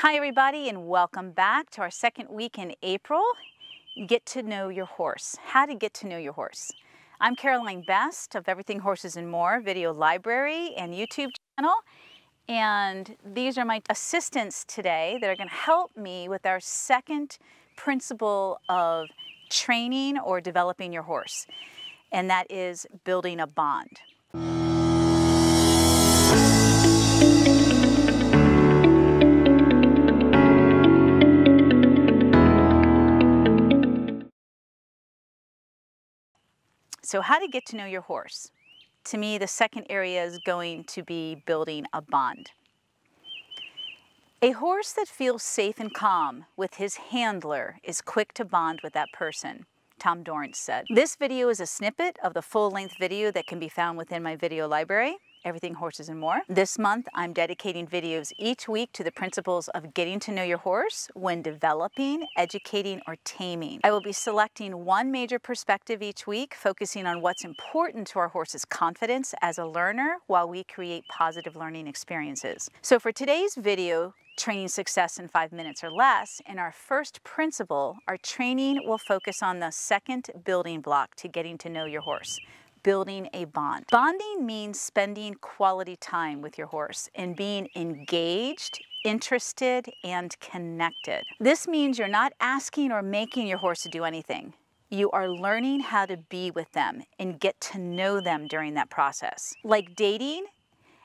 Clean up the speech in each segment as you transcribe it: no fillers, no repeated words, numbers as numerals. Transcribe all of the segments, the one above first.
Hi everybody, and welcome back to our second week in April. Get to know your horse. How to get to know your horse. I'm Caroline Best of Everything Horses and More video library and YouTube channel. And these are my assistants today that are going to help me with our second principle of training or developing your horse. And that is building a bond. So how to get to know your horse. To me, the second area is going to be building a bond. A horse that feels safe and calm with his handler is quick to bond with that person, Dorrance said. This video is a snippet of the full-length video that can be found within my video library, Everything Horses and More. This month, I'm dedicating videos each week to the principles of getting to know your horse when developing, educating, or taming. I will be selecting one major perspective each week, focusing on what's important to our horse's confidence as a learner while we create positive learning experiences. So for today's video, Training Success in 5 minutes or less, in our first principle, our training will focus on the second building block to getting to know your horse. Building a bond. Bonding means spending quality time with your horse and being engaged, interested, and connected. This means you're not asking or making your horse to do anything. You are learning how to be with them and get to know them during that process. Like dating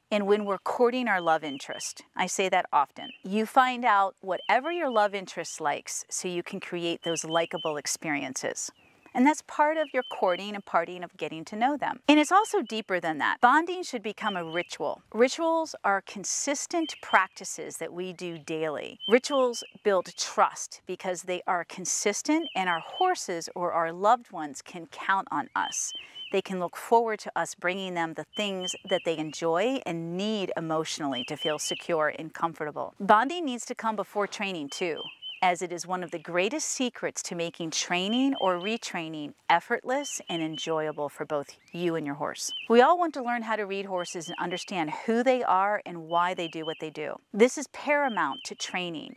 and when we're courting our love interest. I say that often. You find out whatever your love interest likes so you can create those likable experiences. And that's part of your courting and parting of getting to know them. And it's also deeper than that. Bonding should become a ritual. Rituals are consistent practices that we do daily. Rituals build trust because they are consistent and our horses or our loved ones can count on us. They can look forward to us bringing them the things that they enjoy and need emotionally to feel secure and comfortable. Bonding needs to come before training too, as it is one of the greatest secrets to making training or retraining effortless and enjoyable for both you and your horse. We all want to learn how to read horses and understand who they are and why they do what they do. This is paramount to training,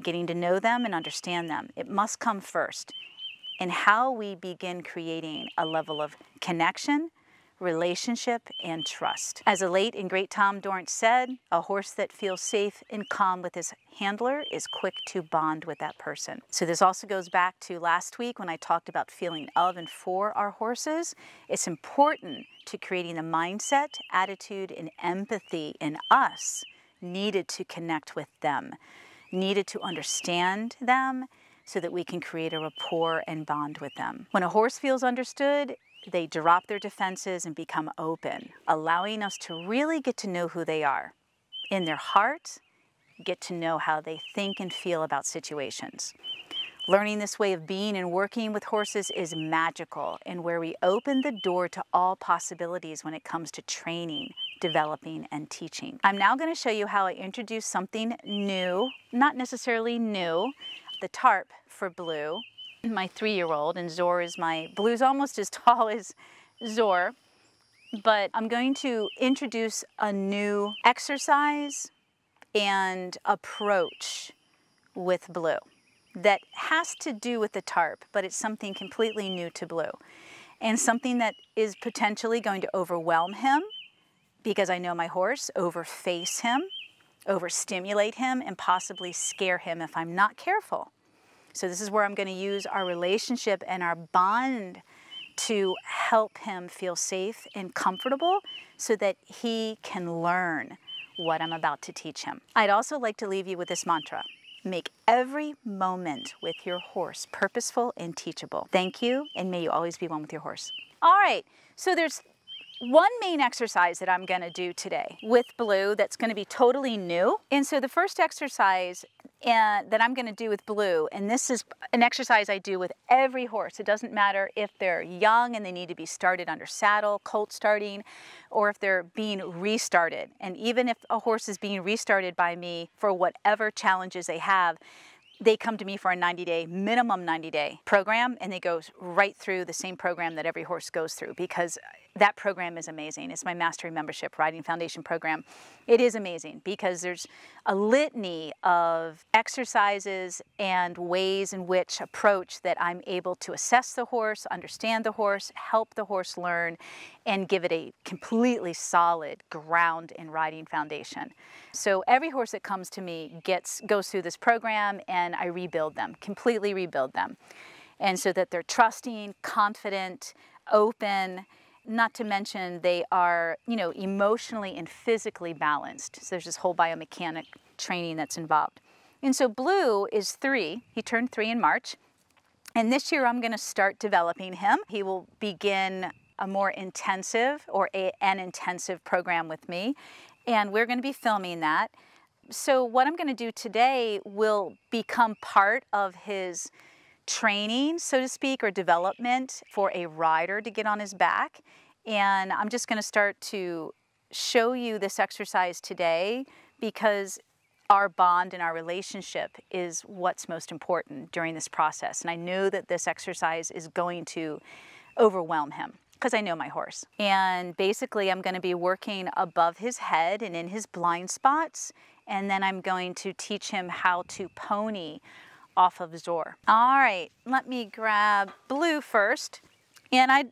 getting to know them and understand them. It must come first. And how we begin creating a level of connection, relationship, and trust. As a late and great Dorrance said, a horse that feels safe and calm with his handler is quick to bond with that person. So this also goes back to last week when I talked about feeling of and for our horses. It's important to creating the mindset, attitude, and empathy in us needed to connect with them, needed to understand them so that we can create a rapport and bond with them. When a horse feels understood, they drop their defenses and become open, allowing us to really get to know who they are. In their heart, get to know how they think and feel about situations. Learning this way of being and working with horses is magical and where we open the door to all possibilities when it comes to training, developing, and teaching. I'm now going to show you how I introduce something new, not necessarily new, the tarp for Blue, my 3-year-old, and Zor is Blue's almost as tall as Zor, but I'm going to introduce a new exercise and approach with Blue that has to do with the tarp, but it's something completely new to Blue and something that is potentially going to overwhelm him because I know my horse, overface him, overstimulate him, and possibly scare him if I'm not careful. So this is where I'm going to use our relationship and our bond to help him feel safe and comfortable so that he can learn what I'm about to teach him. I'd also like to leave you with this mantra. Make every moment with your horse purposeful and teachable. Thank you, and may you always be one with your horse. All right, so there's one main exercise that I'm going to do today with Blue that's going to be totally new. And so the first exercise that I'm going to do with Blue, and this is an exercise I do with every horse. It doesn't matter if they're young and they need to be started under saddle, colt starting, or if they're being restarted. And even if a horse is being restarted by me for whatever challenges they have, they come to me for a 90-day, minimum 90-day program, and they go right through the same program that every horse goes through, because that program is amazing. It's my Mastery Membership Riding Foundation program. It is amazing because there's a litany of exercises and ways in which approach that I'm able to assess the horse, understand the horse, help the horse learn, and give it a completely solid ground and riding foundation. So every horse that comes to me goes through this program, and I rebuild them, completely rebuild them. And so that they're trusting, confident, open, not to mention they are, emotionally and physically balanced. So there's this whole biomechanic training that's involved. And so Blue is 3. He turned 3 in March. And this year I'm going to start developing him. He will begin a more intensive an intensive program with me. And we're going to be filming that. So what I'm going to do today will become part of his training, so to speak, or development for a rider to get on his back. And I'm just going to start to show you this exercise today because our bond and our relationship is what's most important during this process. And I know that this exercise is going to overwhelm him because I know my horse. And basically I'm going to be working above his head and in his blind spots. And then I'm going to teach him how to pony off of Zor. All right, let me grab Blue first. And I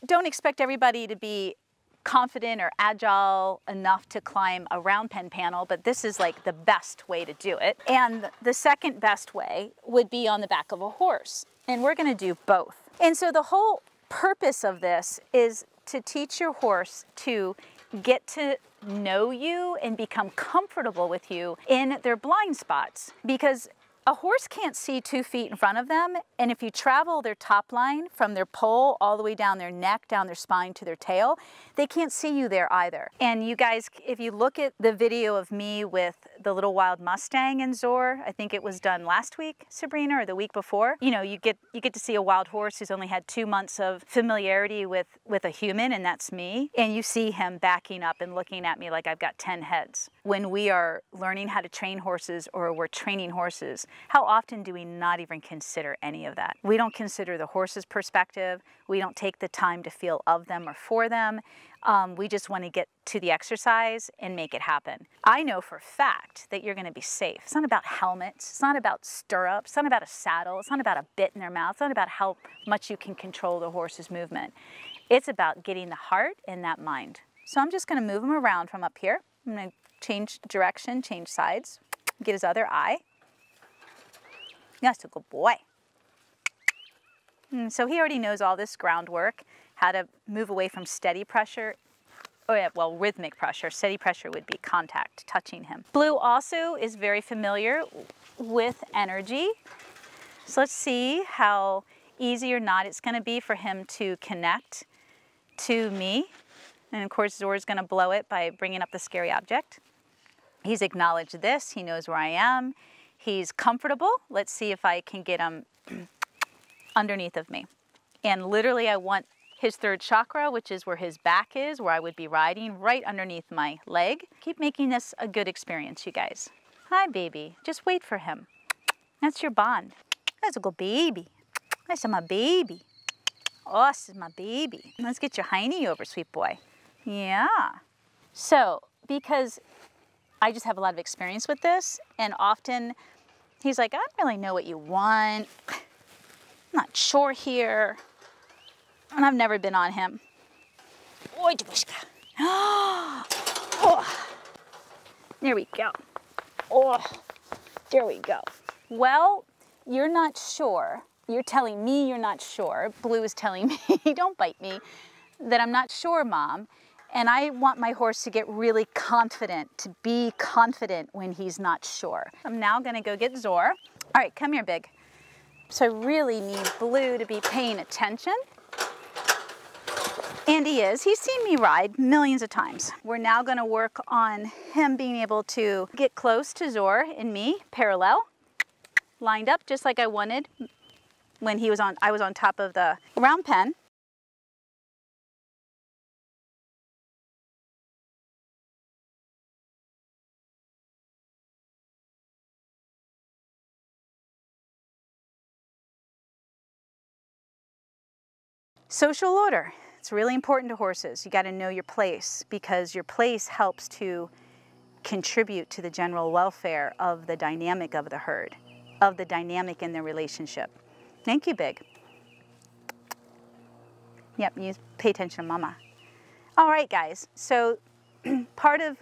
don't expect everybody to be confident or agile enough to climb a round pen panel, but this is like the best way to do it. And the second best way would be on the back of a horse. And we're gonna do both. And so the whole purpose of this is to teach your horse to get to know you and become comfortable with you in their blind spots, because a horse can't see 2 feet in front of them, and if you travel their top line from their poll all the way down their neck, down their spine to their tail, they can't see you there either. And you guys, if you look at the video of me with the little wild Mustang and Zor, I think it was done last week, Sabrina, or the week before, you get to see a wild horse who's only had 2 months of familiarity with a human, and that's me, and you see him backing up and looking at me like I've got 10 heads. When we are learning how to train horses or we're training horses, how often do we not even consider any of that? We don't consider the horse's perspective. We don't take the time to feel of them or for them. We just want to get to the exercise and make it happen. I know for a fact that you're going to be safe. It's not about helmets. It's not about stirrups. It's not about a saddle. It's not about a bit in their mouth. It's not about how much you can control the horse's movement. It's about getting the heart and that mind. So I'm just going to move him around from up here. I'm going to change direction, change sides, get his other eye. That's a good boy. So he already knows all this groundwork, how to move away from steady pressure. Oh yeah, well, rhythmic pressure. Steady pressure would be contact, touching him. Blue also is very familiar with energy. So let's see how easy or not it's going to be for him to connect to me. And of course, Zor's going to blow it by bringing up the scary object. He's acknowledged this. He knows where I am. He's comfortable. Let's see if I can get him underneath of me. And literally I want his third chakra, which is where his back is, where I would be riding, right underneath my leg. Keep making this a good experience, you guys. Hi, baby. Just wait for him. That's your bond. That's a good baby. That's my baby. Oh, this is my baby. Let's get your hiney over, sweet boy. Yeah. So, because I just have a lot of experience with this, and often he's like, I don't really know what you want. I'm not sure here. And I've never been on him. Oh, there we go. Oh, there we go. Well, you're not sure. You're telling me you're not sure. Blue is telling me, don't bite me, that I'm not sure, Mom. And I want my horse to get really confident, to be confident when he's not sure. I'm now gonna go get Zor. All right, come here, Big. So I really need Blue to be paying attention. And he is. He's seen me ride millions of times. We're now gonna work on him being able to get close to Zor and me, parallel, lined up just like I wanted when I was on top of the round pen. Social order. It's really important to horses. You got to know your place because your place helps to contribute to the general welfare of the dynamic of the herd, of the dynamic in their relationship. Thank you, Big. Yep, you pay attention to Mama. All right, guys. So part of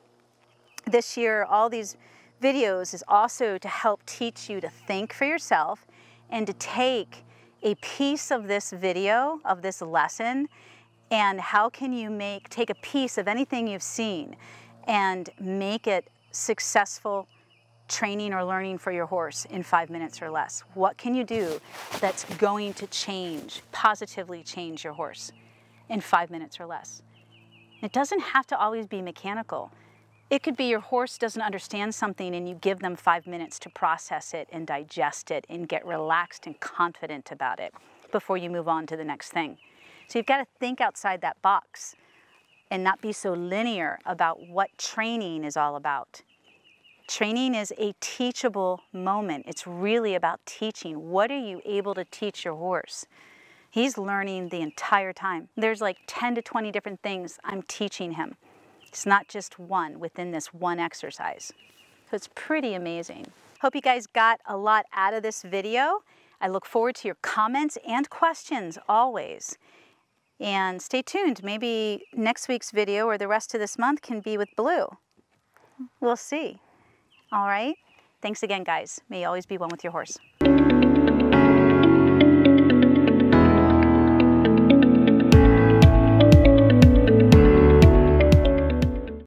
this year, all these videos is also to help teach you to think for yourself and to take a piece of this video, of this lesson, and how can you take a piece of anything you've seen and make it successful training or learning for your horse in 5 minutes or less. What can you do that's going to change, positively change your horse in 5 minutes or less? It doesn't have to always be mechanical. It could be your horse doesn't understand something and you give them 5 minutes to process it and digest it and get relaxed and confident about it before you move on to the next thing. So you've got to think outside that box and not be so linear about what training is all about. Training is a teachable moment. It's really about teaching. What are you able to teach your horse? He's learning the entire time. There's like 10 to 20 different things I'm teaching him. It's not just one within this one exercise. So it's pretty amazing. Hope you guys got a lot out of this video. I look forward to your comments and questions always. And stay tuned. Maybe next week's video or the rest of this month can be with Blue. We'll see. All right. Thanks again, guys. May you always be one with your horse.